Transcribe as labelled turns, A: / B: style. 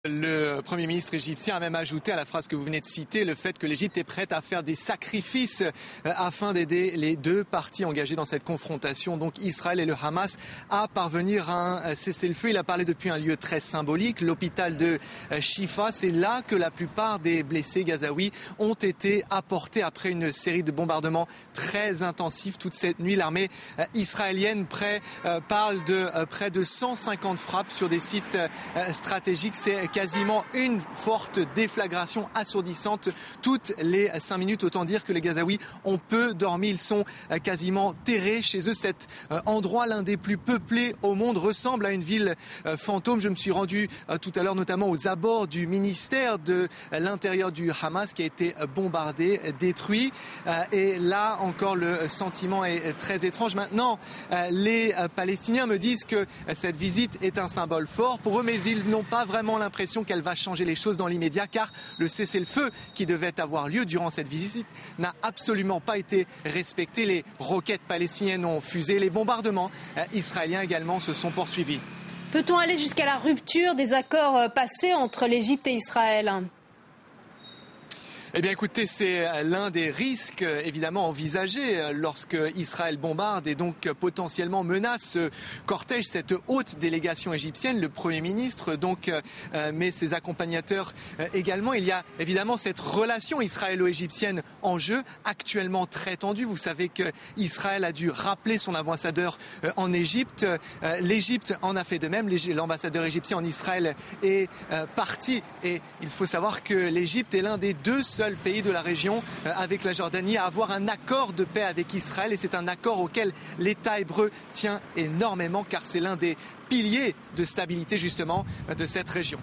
A: Le Premier ministre égyptien a même ajouté à la phrase que vous venez de citer le fait que l'Égypte est prête à faire des sacrifices afin d'aider les deux parties engagées dans cette confrontation, donc Israël et le Hamas, à parvenir à un cessez-le-feu. Il a parlé depuis un lieu très symbolique, l'hôpital de Shifa. C'est là que la plupart des blessés gazaouis ont été apportés après une série de bombardements très intensifs toute cette nuit. L'armée israélienne parle de près de 150 frappes sur des sites stratégiques. C'est quasiment une forte déflagration assourdissante toutes les 5 minutes. Autant dire que les Gazaouis ont peu dormi. Ils sont quasiment terrés chez eux. Cet endroit, l'un des plus peuplés au monde, ressemble à une ville fantôme. Je me suis rendu tout à l'heure notamment aux abords du ministère de l'Intérieur du Hamas qui a été bombardé, détruit. Et là encore, le sentiment est très étrange. Maintenant, les Palestiniens me disent que cette visite est un symbole fort pour eux, mais ils n'ont pas vraiment l'impression qu'elle va changer les choses dans l'immédiat, car le cessez-le-feu qui devait avoir lieu durant cette visite n'a absolument pas été respecté. Les roquettes palestiniennes ont fusé, les bombardements israéliens également se sont poursuivis.
B: Peut-on aller jusqu'à la rupture des accords passés entre l'Égypte et Israël ?
A: Eh bien écoutez, c'est l'un des risques évidemment envisagés lorsque Israël bombarde et donc potentiellement menace ce cortège, cette haute délégation égyptienne, le Premier ministre mais ses accompagnateurs également. Il y a évidemment cette relation israélo-égyptienne en jeu, actuellement très tendue. Vous savez qu'Israël a dû rappeler son ambassadeur en Égypte. L'Égypte en a fait de même. L'ambassadeur égyptien en Israël est parti et il faut savoir que l'Égypte est l'un des deux seuls pays de la région avec la Jordanie à avoir un accord de paix avec Israël, et c'est un accord auquel l'État hébreu tient énormément car c'est l'un des piliers de stabilité justement de cette région.